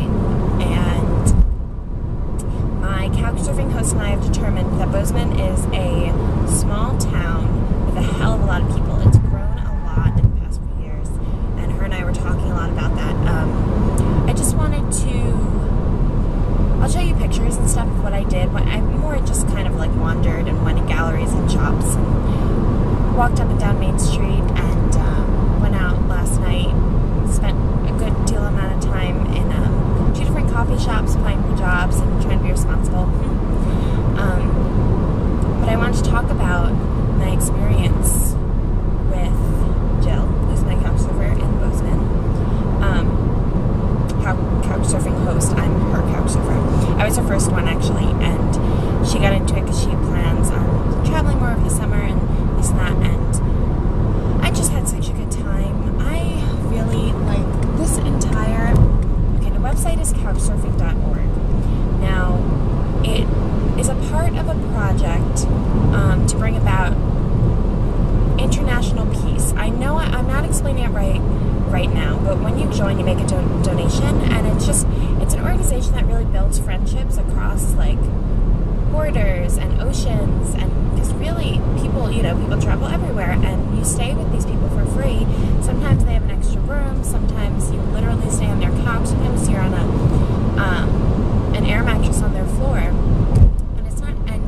Tuesday, and my couchsurfing host and I have determined that Bozeman is a small town with a hell of a lot of people. It's grown a lot in the past few years, and her and I were talking a lot about that. I just wanted to, I'll show you pictures and stuff of what I did. I more just kind of like wandered and went to galleries and shops and walked up and down Main Street, and went out last night, spent a good deal amount of time in 2 different coffee shops applying for jobs and trying to be responsible. But I wanted to talk about my experience with Jill, who's my couchsurfer in Bozeman. Couchsurfing host, I'm her couchsurfer. I was her first one actually, and she got into it because she had plans on traveling more over the summer and this and that, and I just had such a good time. I really like this entire, okay, the website is couchsurfing.org. Now, it is a part of a project to bring about international peace. I know I'm not explaining it right now, but when you join, you make a donation, and it's an organization that really builds friendships across like borders and oceans, and because really people travel everywhere, and you stay with these people for free. Sometimes they have an extra room, sometimes you literally stay on their couch, sometimes you're on an air mattress on their floor. And it's not, and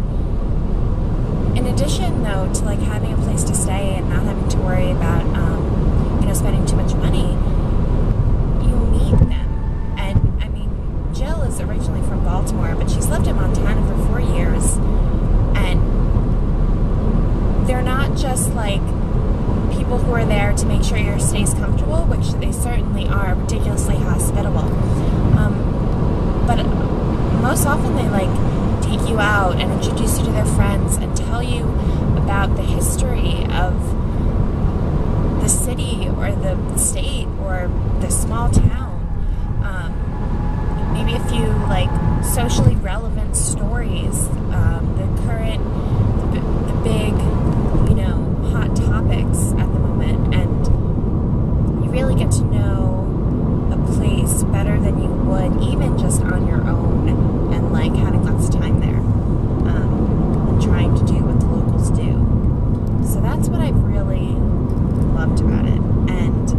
in addition though to like having a place to stay and not having to worry about spending too much money, you meet them. And I mean, Jill is originally from Baltimore, but she's lived in Montana for 4 years, and they're not just like people who are there to make sure your stay is comfortable, which they certainly are, ridiculously hospitable, but most often they like take you out and introduce you to their friends and tell you about the history of the city or the state or the small town. Maybe a few like socially relevant stories, the big, hot topics at the moment, and you really get to know a place better than you would even just on your own and like having lots of time there, and trying to do what the locals do. So that's what I've really loved about it. And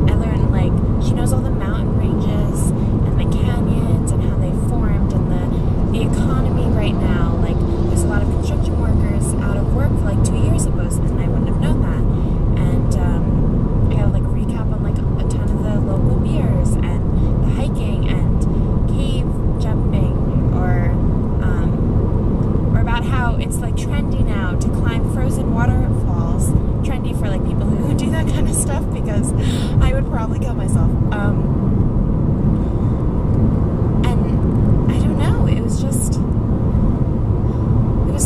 I learned like she knows all the mountain ranges and the canyons and how they formed, and the economy right now. Like there's a lot of construction workers out of work for like 2 years at Bozeman, and I wouldn't have known that. And I got like a recap on like a ton of the local beers and the hiking and cave jumping, or about how it's like trendy now to climb frozen waterfalls. Trendy for like people who do that kind of stuff, because I would probably kill myself. And I don't know, it was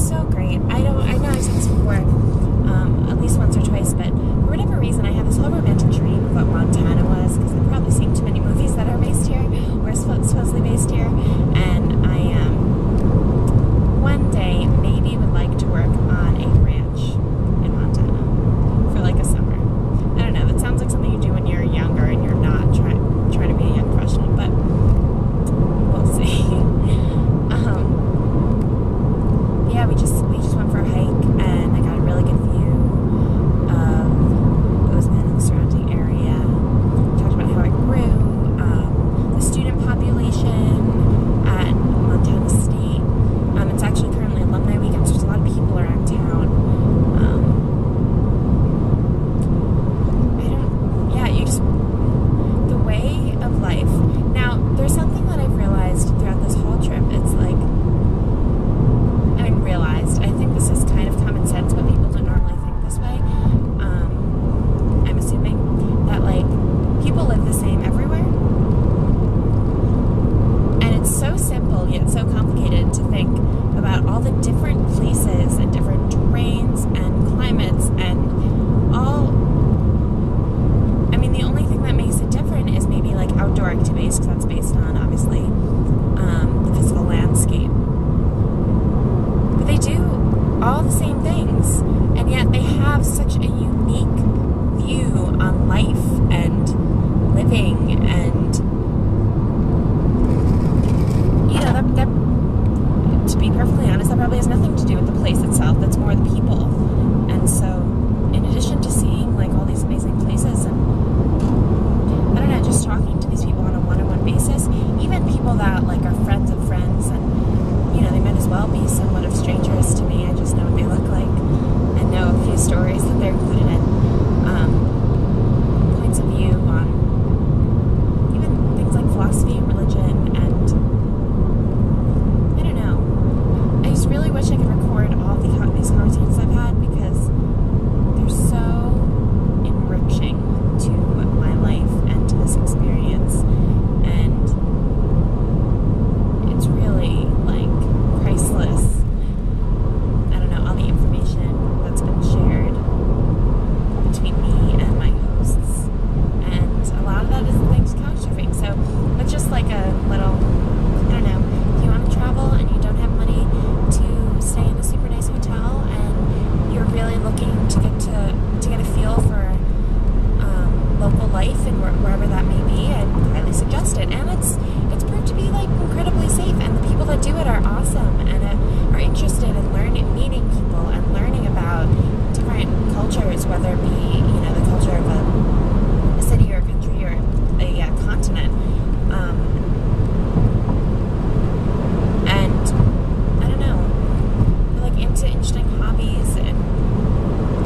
so great. I know I've said this before, at least once or twice, but for whatever reason I had this whole romantic dream of what Montana was, because I've probably seen too many movies that are based here, or supposedly based here, and I one day maybe would like to work on a ranch in Montana for like a summer. I don't know, that sounds like something you do when you're younger and you're not trying to be a young professional, but we'll see. Yeah, we just went for a hike, and I got a really good view of Bozeman and the surrounding area. We talked about how it grew, the student population at Montana State. It's actually currently alumni weekend, so there's a lot of people around town. The way of life. Now, there's something that I've realized throughout this whole trip. It's like, I think this is kind of common sense, but people don't normally think this way. I'm assuming that like people live the same everywhere. And it's so simple yet so complicated to think about all the different places and different terrains and climates and all. I mean, the only thing that makes it different is maybe like outdoor activities, because that's based on obviously the physical landscape. But they do all the same things, and yet they have such a unique view on life and living. wherever that may be, I'd highly suggest it. And it's proved to be like incredibly safe, and the people that do it are awesome and are interested in meeting people and learning about different cultures, whether it be, you know, the culture of a city or a country or a continent. And I don't know, they're like into interesting hobbies, and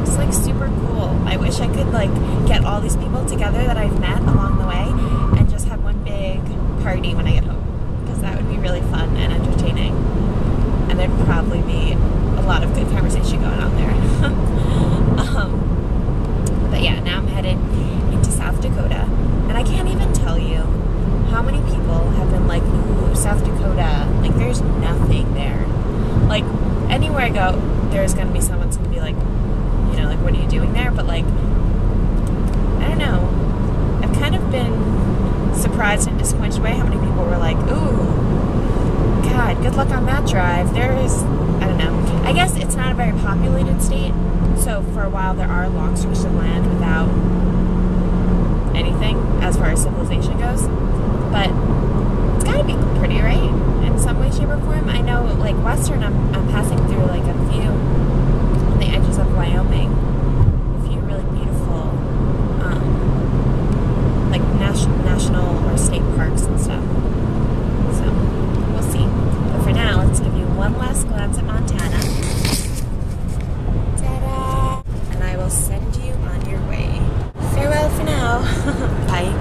it's like super cool. I wish I could like get all these people together that I've met along the way and just have one big party when I get home, because that would be really fun and entertaining, and there'd probably be a lot of good conversation going on there. But yeah, now I'm headed into South Dakota, and I can't even tell you how many people have been like, ooh, South Dakota, like there's nothing there. Like anywhere I go, there's gonna be someone's gonna be like, you know, like, what are you doing there? But like, I don't know, I've kind of been surprised and disappointed by how many people were like, ooh, God, good luck on that drive. There's, I don't know, I guess it's not a very populated state, so for a while there are long stretches of land without anything as far as civilization goes, but it's gotta be pretty, right? In some way, shape, or form. I know, like, Western, I'm passing through, like, a few on the edges of Wyoming, a few really beautiful, like, national or state parks and stuff. So, we'll see. But for now, let's give you one last glance at Montana. Ta-da! And I will send you on your way. Farewell for now. Bye.